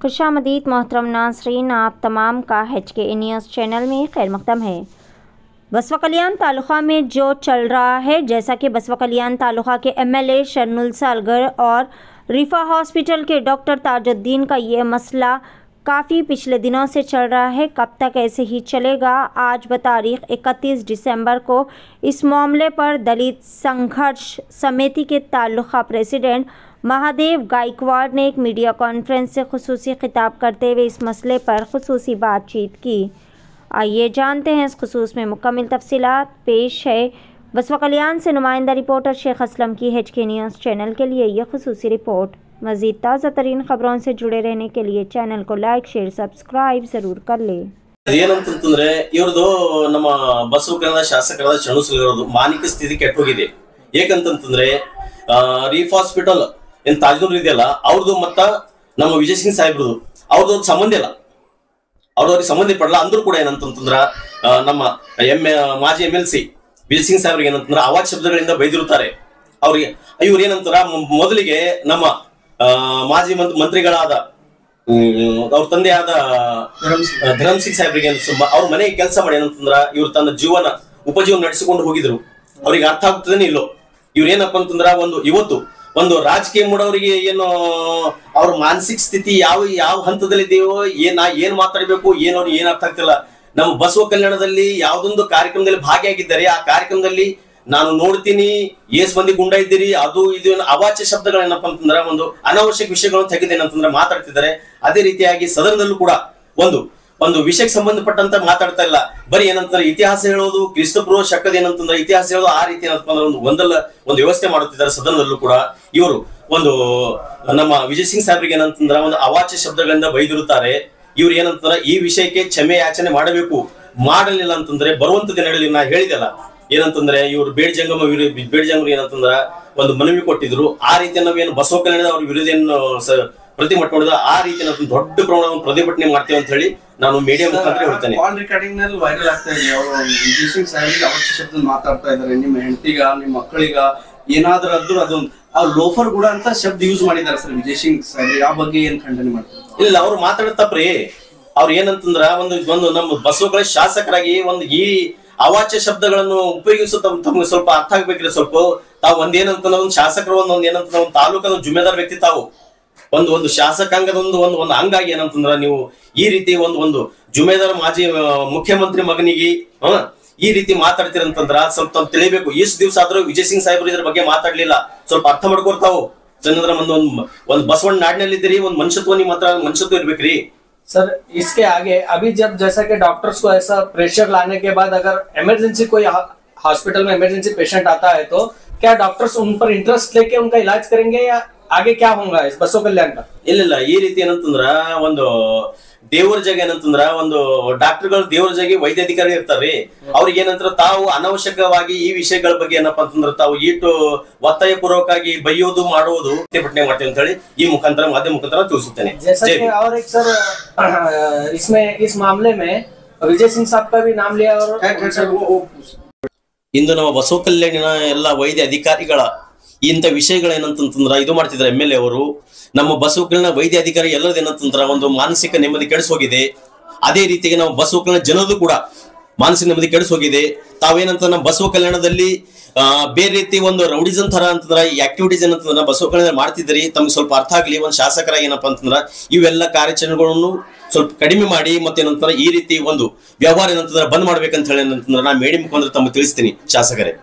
खुशामदीद मोहतरम नाज़रीन, आप तमाम का HK न्यूज़ चैनल में खैर मक़दम है। बसवा कल्याण तालुक़ा में जो चल रहा है, जैसा कि बसवा कल्याण तालुक़ा के MLA शरनुल सालगर और रिफ़ा हॉस्पिटल के डॉक्टर ताजुद्दीन का ये मसला काफ़ी पिछले दिनों से चल रहा है। कब तक ऐसे ही चलेगा? आज बतारीख 31 दिसंबर को इस मामले पर दलित संघर्ष समिति के तालुक़ा प्रेसिडेंट महादेव गायकवाड़ ने एक मीडिया कॉन्फ्रेंस से खुसूसी खिताब करते हुए इस मसले पर खुसूसी बातचीत की। आइए जानते हैं इस खुसूस में मुकम्मल तफसीलात। पेश है बसवा कल्याण से नुमाइंदा रिपोर्टर शेख असलम की HK न्यूज़ चैनल के लिए यह खुसूसी रिपोर्ट। मज़ीद ताज़ा तरीन खबरों से जुड़े रहने के लिए चैनल को लाइक शेयर सब्सक्राइब ज़रूर कर ले। ಏನಂತಂದ್ರೆ ಇವ್ರದು ನಮ್ಮ ಬಸವ ಕನ್ನಡ ಶಾಸಕರಾದ ಶರಣು ಮಾನಸಿಕ ಸ್ಥಿತಿ ಕೆಟ್ಟೋಗಿದೆ. ಏಕಂತಂದ್ರೆ ರೀಫ್ ಹಾಸ್ಪಿಟಲ್ ಏನ್ ತಾಜ್ನೂರ್ ಇದೆಯಲ್ಲ ಅವ್ರದ್ದು ಮತ್ತ ನಮ್ಮ ವಿಜಯ್ ಸಿಂಗ್ ಸಾಹೇಬ್ರದು ಅವ್ರದ್ದು ಸಂಬಂಧ ಇಲ್ಲ, ಅವ್ರವ್ರಿಗೆ ಸಂಬಂಧ ಪಡಲ್ಲ. ಅಂದ್ರೂ ಕೂಡ ಏನಂತಂದ್ರ ನಮ್ಮ ಮಾಜಿ MLC ವಿಜಯ್ ಸಿಂಗ್ ಸಾಹೇಬ್ರಿಗೆ ಏನಂತಂದ್ರ ಅವಾಚ್ಯ ಶಬ್ದಗಳಿಂದ ಬೈದಿರುತ್ತಾರೆ. ಅವ್ರಿಗೆ ಇವ್ರು ಏನಂತಾರ, ಮೊದಲಿಗೆ ನಮ್ಮ ಮಾಜಿ ಮಂತ್ರಿಗಳಾದ ಅವ್ರ ತಂದೆಯಾದ ಧರಮ್ ಸಿಂಗ್ ಸಾಹೇಬ್ರಿಗೆ ಅವ್ರ ಮನೆಗೆ ಕೆಲಸ ಮಾಡಿ ಏನಂತಂದ್ರ ಇವ್ರು ತನ್ನ ಉಪಜೀವನ ನಡೆಸಿಕೊಂಡು ಹೋಗಿದ್ರು. ಅವ್ರಿಗೆ ಅರ್ಥ ಆಗ್ತದೇನೆ ಇಲ್ಲೋ. ಇವ್ರ ಏನಪ್ಪಾ ಅಂತಂದ್ರ ಇವತ್ತು ಒಂದು ರಾಜಕೀಯ ಮೂಡೋರಿಗೆ ಏನು ಅವ್ರ ಮಾನಸಿಕ ಸ್ಥಿತಿ ಯಾವ ಹಂತದಲ್ಲಿದೆಯೋ, ಏನ್ ಮಾತಾಡ್ಬೇಕು ಅವ್ರಿಗೆ ಏನ್ ಅರ್ಥ ಆಗ್ತಿಲ್ಲ. ನಮ್ಮ ಬಸವ ಕಲ್ಯಾಣದಲ್ಲಿ ಯಾವ್ದೊಂದು ಕಾರ್ಯಕ್ರಮದಲ್ಲಿ ಭಾಗಿಯಾಗಿದ್ದಾರೆ. ಆ ಕಾರ್ಯಕ್ರಮದಲ್ಲಿ ನಾನು ನೋಡ್ತೀನಿ ಮಂದಿ ಗುಂಡ ಇದ್ದೀರಿ, ಅದು ಇದು ಅವಾಚ್ಯ ಶಬ್ದಗಳೇನಪ್ಪ ಅಂತಂದ್ರ ಒಂದು ಅನಾವಶ್ಯಕ ವಿಷಯಗಳನ್ನು ತೆಗೆದೇನಂತಂದ್ರೆ ಮಾತಾಡ್ತಿದ್ದಾರೆ. ಅದೇ ರೀತಿಯಾಗಿ ಸದನದಲ್ಲೂ ಕೂಡ ಒಂದು ವಿಷಯಕ್ಕೆ ಸಂಬಂಧಪಟ್ಟಂತ ಮಾತಾಡ್ತಾ ಇಲ್ಲ. ಬರೀ ಏನಂತಂದ್ರೆ ಇತಿಹಾಸ ಹೇಳೋದು, ಕ್ರಿಸ್ತಪೂರ್ವ ಶಕದ ಏನಂತಂದ್ರೆ ಇತಿಹಾಸ ಹೇಳೋದು, ಆ ರೀತಿ ಏನಂತಂದ್ರೆ ಒಂದು ವ್ಯವಸ್ಥೆ ಮಾಡುತ್ತಿದ್ದಾರೆ. ಸದನದಲ್ಲೂ ಕೂಡ ಇವರು ನಮ್ಮ ವಿಜಯ್ ಸಿಂಗ್ ಸಾಹೇಬ್ರಿಗೆ ಏನಂತಂದ್ರ ಒಂದು ಅವಾಚ್ಯ ಶಬ್ದಗಳಿಂದ ಬೈದಿರುತ್ತಾರೆ. ಇವ್ರು ಏನಂತಂದ್ರೆ ಈ ವಿಷಯಕ್ಕೆ ಕ್ಷಮೆ ಯಾಚನೆ ಮಾಡಬೇಕು. ಮಾಡಲಿಲ್ಲ ಅಂತಂದ್ರೆ ಬರುವಂತ ದಿನಗಳಲ್ಲಿ ನಾ ಹೇಳಿದೆಲ್ಲ ಏನಂತಂದ್ರೆ ಇವರು ಬೇಡ್ಜಂಗರು ಏನಂತಂದ್ರ ಒಂದು ಮನವಿ ಕೊಟ್ಟಿದ್ರು. ಆ ರೀತಿ ನಾವೇನು ಬಸವ ಕಲ್ಯಾಣದ ಅವ್ರ ವಿರುದ್ಧ ಏನು ಪ್ರತಿಭಟನೆ ಮಾಡಿದ ಆ ರೀತಿ ನಾವು ದೊಡ್ಡ ಪ್ರಮಾಣದ ಪ್ರತಿಭಟನೆ ಮಾಡ್ತೇವೆ ಅಂತ ಹೇಳಿ ನಾನು ಮೀಡಿಯಾ ಮುಖಾಂತರ ಹೇಳ್ತೇನೆ. ಕಾಲ್ ರೆಕಾರ್ಡಿಂಗ್ ನಲ್ಲಿ ವೈರಲ್ ಆಗ್ತಾ ಇದೆ. ಅವರು ವಿಜಯ್ ಸಿಂಗ್ ಸಾಹೇಬ್ರಿಗೆ ಅವಾಚ್ಯ ಶಬ್ದ ಮಾತಾಡ್ತಾ ಇದ್ದಾರೆ. ನಿಮ್ಮ ಹೆಂಡತಿಗ ನಿಮ್ಮ ಮಕ್ಕಳಿಗ ಏನಾದ್ರೂ ಅದ್ರು ಅದೊಂದು ಲೋಫರ್ ಕೂಡ ಅಂತ ಶಬ್ದ ಯೂಸ್ ಮಾಡಿದ್ದಾರೆ ಸರ್ ವಿಜಯ್ ಸಿಂಗ್ ಸಾಹೇಬ್ರಿಗೆ. ಆ ಬಗ್ಗೆ ಏನ್ ಖಂಡನೆ ಮಾಡ್ತಾರೆ? ಇಲ್ಲ, ಅವ್ರು ಮಾತಾಡತ್ತಪ್ರಿ. ಅವ್ರು ಏನಂತಂದ್ರ ಒಂದು ನಮ್ಮ ಬಸವಗಳ ಶಾಸಕರಾಗಿ ಈ ಅವಾಚ್ಯ ಶಬ್ದಗಳನ್ನು ಉಪಯೋಗಿಸೋ ತಮ್ಗೆ ಸ್ವಲ್ಪ ಅರ್ಥ ಆಗ್ಬೇಕ್ರಿ. ಸ್ವಲ್ಪ ತಾವು ಒಂದೇನಂತ ಒಂದು ಶಾಸಕರು ಏನಂತ ಒಂದು ತಾಲೂಕದ ಜುಮ್ಮೆದಾರ್ ವ್ಯಕ್ತಿ, ತಾವು ಒಂದು ಶಾಸಕಾಂಗದ ಒಂದು ಅಂಗಾಗಿ ಏನಂತಂದ್ರ ನೀವು ಈ ರೀತಿ ಒಂದು ಜುಮ್ಮೆದಾರ್ ಮಾಜಿ ಮುಖ್ಯಮಂತ್ರಿ ಮಗನಿಗೆ ಈ ರೀತಿ ಮಾತಾಡ್ತೀರಂತಂದ್ರ ಸ್ವಲ್ಪ ತಾವು ತಿಳಿಬೇಕು. ಇಷ್ಟು ದಿವಸ ಆದ್ರೂ ವಿಜಯ್ ಸಿಂಗ್ ಸಾಹೇಬ್ರು ಇದ್ರ ಬಗ್ಗೆ ಮಾತಾಡ್ಲಿಲ್ಲ. ಸ್ವಲ್ಪ ಅರ್ಥ ಮಾಡ್ಕೊರ್ತಾವು ಜನರ ಒಂದು ಬಸವಣ್ಣ ನಾಡಿನಲ್ಲಿದ್ದೀರಿ, ಒಂದು ಮನುಷ್ಯತ್ವ ನಿಮ್ಮ ಹತ್ರ ಮನುಷ್ಯತ್ವ ಇರ್ಬೇಕ್ರಿ. सर इसके आगे अभी जब जैसा कि डॉक्टर्स को ऐसा प्रेशर लाने के बाद अगर इमरजेंसी कोई हॉस्पिटल में इमरजेंसी पेशेंट आता है तो क्या डॉक्टर्स उन पर इंटरेस्ट लेके उनका इलाज करेंगे या आगे क्या होगा इस बसव कल्याण का? ಇಲ್ಲ ಈ ರೀತಿ ಏನಂತಂದ್ರ ಒಂದು ದೇವರ ಜಾಗ ಏನಂತಂದ್ರ ಒಂದು ಡಾಕ್ಟರ್ಗಳು ದೇವರ ಜಾಗ ವೈದ್ಯಾಧಿಕಾರಿ ಇರ್ತಾರ್ರಿ. ಅವ್ರಿಗೆ ಏನಂತ ತಾವು ಅನಾವಶ್ಯಕವಾಗಿ ಈ ವಿಷಯಗಳ ಬಗ್ಗೆ ಏನಪ್ಪಾ ಅಂತಂದ್ರ ತಾವು ಇಟ್ಟು ಒತ್ತಾಯ ಪೂರ್ವಕವಾಗಿ ಬೈಯೋದು ಮಾಡುವುದು ಪ್ರತಿಭಟನೆ ಮಾಡ್ತೇವೆ ಅಂತ ಹೇಳಿ ಈ ಮುಖಾಂತರ ಮಾಧ್ಯಮ ಮುಖಾಂತರ ತಿಳಿಸುತ್ತೇನೆ. और एक सर इसमें इस मामले में विजय सिंह साहब का भी नाम लिया और ಇಂದು ನಮ್ಮ ಬಸವ ಕಲ್ಯಾಣಿನ ಎಲ್ಲ ವೈದ್ಯ ಅಧಿಕಾರಿಗಳ ಇಂಥ ವಿಷಯಗಳೇನಂತಂದ್ರ ಇದು ಮಾಡ್ತಿದ್ದಾರೆ. MLA ಅವರು ನಮ್ಮ ಬಸವ ಕಲ್ಯಾಣ ವೈದ್ಯ ಅಧಿಕಾರಿ ಎಲ್ಲರದ್ದು ಏನಂತಂದ್ರ ಒಂದು ಮಾನಸಿಕ ನೆಮ್ಮದಿ ಕೆಡಿಸೋಗಿದೆ. ಅದೇ ರೀತಿಗೆ ನಾವು ಬಸವ ಕಲ್ಯಾಣ ಜನರು ಕೂಡ ಮಾನಸಿಕ ನೆಮ್ಮದಿ ಕೆಡಿಸೋಗಿದೆ. ತಾವೇನಂತ ನಮ್ಮ ಬಸವ ಕಲ್ಯಾಣದಲ್ಲಿ ಬೇರೆ ರೀತಿ ಒಂದು ರೌಡಿಸಂ ತರ ಅಂತಂದ್ರ ಈ ಆಕ್ಟಿವಿಟೀಸ್ ಏನಂತಂದ್ರ ಬಸವ ಕಲ್ಯಾಣ ಮಾಡ್ತಿದ್ರಿ. ತಮ್ಗೆ ಸ್ವಲ್ಪ ಅರ್ಥ ಆಗ್ಲಿ, ಒಂದು ಶಾಸಕರಾಗಿ ಏನಪ್ಪಾ ಅಂತಂದ್ರ ಇವೆಲ್ಲ ಕಾರ್ಯಾಚರಣೆಗಳನ್ನು ಸ್ವಲ್ಪ ಕಡಿಮೆ ಮಾಡಿ ಮತ್ತೇನಂತಂದ್ರ ಈ ರೀತಿ ಒಂದು ವ್ಯವಹಾರ ಏನಂತಂದ್ರ ಬಂದ್ ಮಾಡ್ಬೇಕಂತ ಹೇಳಿ ಏನಂತಂದ್ರ ನಾ ಮೇಡಿ ಮುಖಾಂತರ ತಮ್ಮ ತಿಳಿಸ್ತೀನಿ ಶಾಸಕರೇ.